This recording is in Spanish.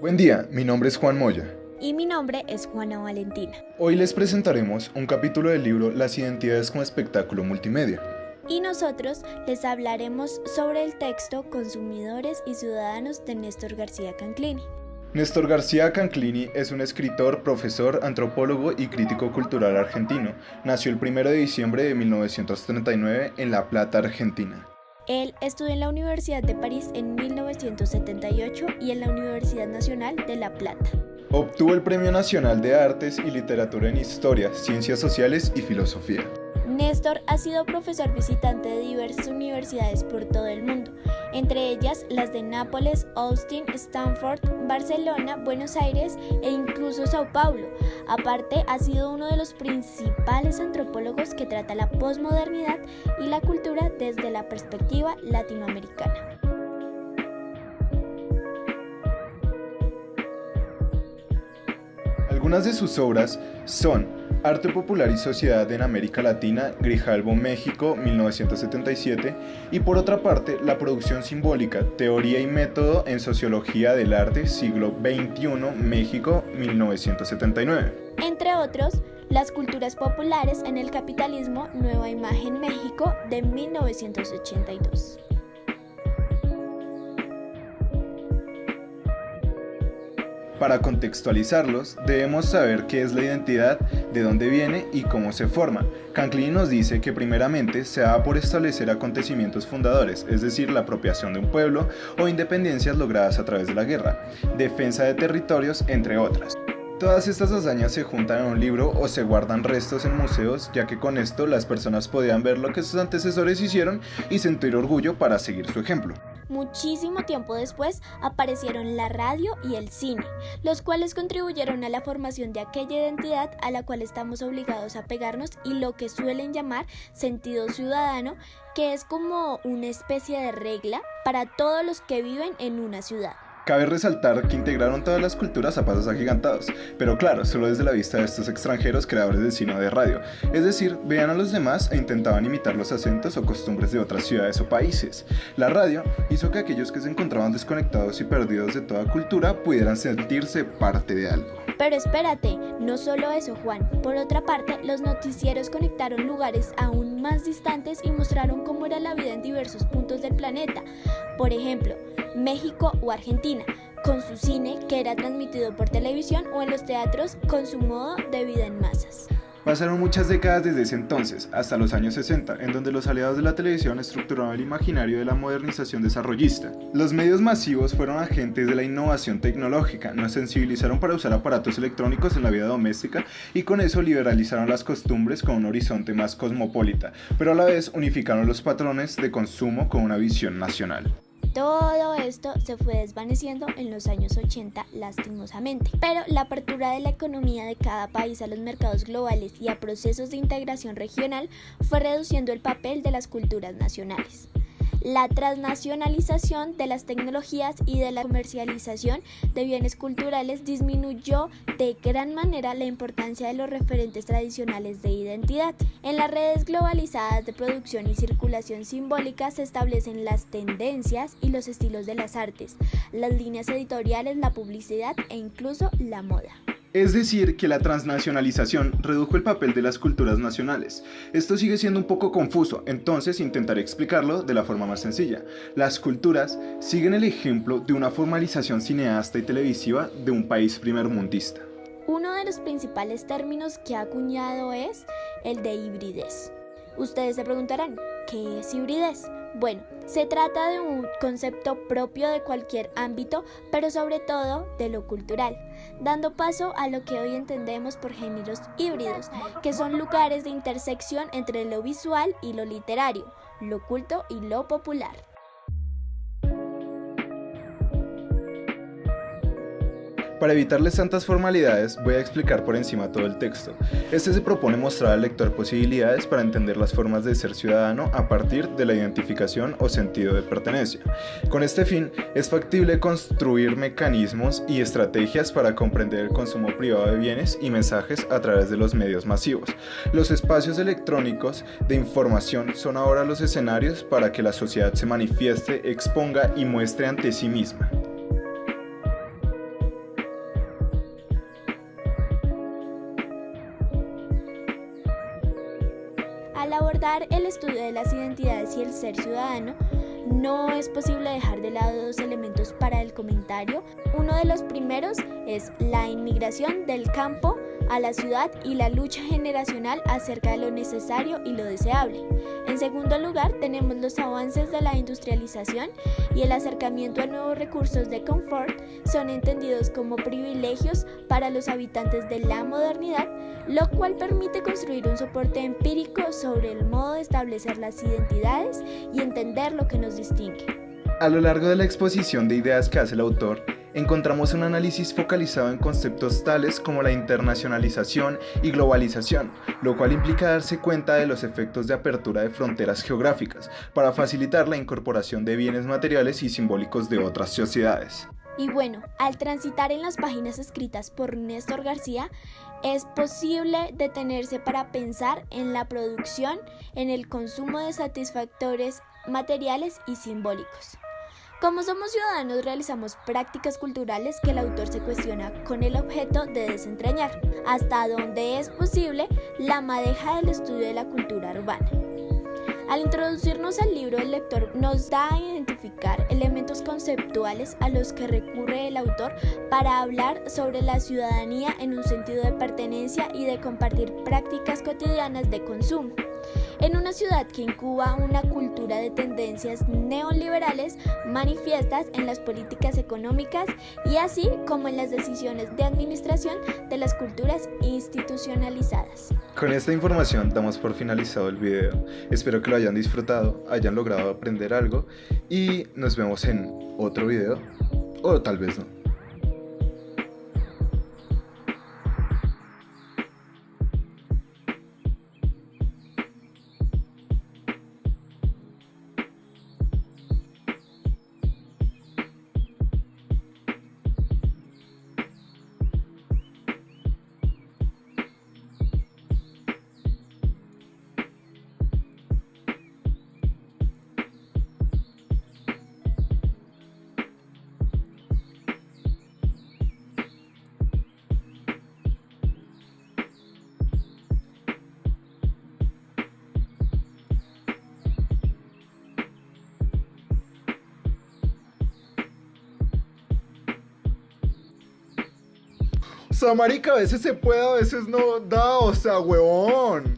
Buen día, mi nombre es Juan Moya. Y mi nombre es Juana Valentina. Hoy les presentaremos un capítulo del libro Las identidades como espectáculo multimedia. Y nosotros les hablaremos sobre el texto Consumidores y Ciudadanos de Néstor García Canclini. Néstor García Canclini es un escritor, profesor, antropólogo y crítico cultural argentino. Nació el 1 de diciembre de 1939 en La Plata, Argentina. Él estudió en la Universidad de París en 1978 y en la Universidad Nacional de La Plata. Obtuvo el Premio Nacional de Artes y Literatura en Historia, Ciencias Sociales y Filosofía. Néstor ha sido profesor visitante de diversas universidades por todo el mundo, entre ellas las de Nápoles, Austin, Stanford, Barcelona, Buenos Aires e incluso Sao Paulo. Aparte, ha sido uno de los principales antropólogos que trata la posmodernidad y la cultura desde la perspectiva latinoamericana. Algunas de sus obras son Arte Popular y Sociedad en América Latina, Grijalbo, México, 1977, y por otra parte, La Producción Simbólica, Teoría y Método en Sociología del Arte, siglo XXI, México, 1979. Entre otros, Las culturas populares en el capitalismo, Nueva Imagen México, de 1982. Para contextualizarlos, debemos saber qué es la identidad, de dónde viene y cómo se forma. Canclini nos dice que primeramente se da por establecer acontecimientos fundadores, es decir, la apropiación de un pueblo o independencias logradas a través de la guerra, defensa de territorios, entre otras. Todas estas hazañas se juntan en un libro o se guardan restos en museos, ya que con esto las personas podían ver lo que sus antecesores hicieron y sentir orgullo para seguir su ejemplo. Muchísimo tiempo después aparecieron la radio y el cine, los cuales contribuyeron a la formación de aquella identidad a la cual estamos obligados a pegarnos y lo que suelen llamar sentido ciudadano, que es como una especie de regla para todos los que viven en una ciudad. Cabe resaltar que integraron todas las culturas a pasos agigantados, pero claro, solo desde la vista de estos extranjeros creadores de cine o de radio, es decir, veían a los demás e intentaban imitar los acentos o costumbres de otras ciudades o países. La radio hizo que aquellos que se encontraban desconectados y perdidos de toda cultura pudieran sentirse parte de algo. Pero espérate, no solo eso, Juan. Por otra parte, los noticieros conectaron lugares aún más distantes y mostraron cómo era la vida en diversos puntos del planeta. Por ejemplo, México o Argentina, con su cine que era transmitido por televisión, o en los teatros con su modo de vida en masas. Pasaron muchas décadas desde ese entonces, hasta los años 60, en donde los aliados de la televisión estructuraron el imaginario de la modernización desarrollista. Los medios masivos fueron agentes de la innovación tecnológica, nos sensibilizaron para usar aparatos electrónicos en la vida doméstica y con eso liberalizaron las costumbres con un horizonte más cosmopolita, pero a la vez unificaron los patrones de consumo con una visión nacional. Todo esto se fue desvaneciendo en los años 80 lastimosamente, pero la apertura de la economía de cada país a los mercados globales y a procesos de integración regional fue reduciendo el papel de las culturas nacionales. La transnacionalización de las tecnologías y de la comercialización de bienes culturales disminuyó de gran manera la importancia de los referentes tradicionales de identidad. En las redes globalizadas de producción y circulación simbólica se establecen las tendencias y los estilos de las artes, las líneas editoriales, la publicidad e incluso la moda. Es decir, que la transnacionalización redujo el papel de las culturas nacionales. Esto sigue siendo un poco confuso, entonces intentaré explicarlo de la forma más sencilla. Las culturas siguen el ejemplo de una formalización cineasta y televisiva de un país primermundista. Uno de los principales términos que ha acuñado es el de hibridez. Ustedes se preguntarán, ¿qué es hibridez? Bueno, se trata de un concepto propio de cualquier ámbito, pero sobre todo de lo cultural, dando paso a lo que hoy entendemos por géneros híbridos, que son lugares de intersección entre lo visual y lo literario, lo culto y lo popular. Para evitarles tantas formalidades, voy a explicar por encima todo el texto. Este se propone mostrar al lector posibilidades para entender las formas de ser ciudadano a partir de la identificación o sentido de pertenencia. Con este fin, es factible construir mecanismos y estrategias para comprender el consumo privado de bienes y mensajes a través de los medios masivos. Los espacios electrónicos de información son ahora los escenarios para que la sociedad se manifieste, exponga y muestre ante sí misma. Al abordar el estudio de las identidades y el ser ciudadano, no es posible dejar de lado dos elementos para el comentario. Uno de los primeros es la inmigración del campo a la ciudad y la lucha generacional acerca de lo necesario y lo deseable. En segundo lugar, tenemos los avances de la industrialización y el acercamiento a nuevos recursos de confort son entendidos como privilegios para los habitantes de la modernidad, lo cual permite construir un soporte empírico sobre el modo de establecer las identidades y entender lo que nos distingue. A lo largo de la exposición de ideas que hace el autor, encontramos un análisis focalizado en conceptos tales como la internacionalización y globalización, lo cual implica darse cuenta de los efectos de apertura de fronteras geográficas para facilitar la incorporación de bienes materiales y simbólicos de otras sociedades. Y bueno, al transitar en las páginas escritas por Néstor García, es posible detenerse para pensar en la producción, en el consumo de satisfactores materiales y simbólicos. Como somos ciudadanos, realizamos prácticas culturales que el autor se cuestiona con el objeto de desentrañar, hasta donde es posible, la madeja del estudio de la cultura urbana. Al introducirnos al libro, el lector nos da a identificar elementos conceptuales a los que recurre el autor para hablar sobre la ciudadanía en un sentido de pertenencia y de compartir prácticas cotidianas de consumo. En una ciudad que incuba una cultura de tendencias neoliberales manifiestas en las políticas económicas y así como en las decisiones de administración de las culturas institucionalizadas. Con esta información damos por finalizado el video. Espero que lo hayan disfrutado, hayan logrado aprender algo y nos vemos en otro video, o tal vez no. O sea, marica, a veces se puede, a veces no da, o sea, huevón.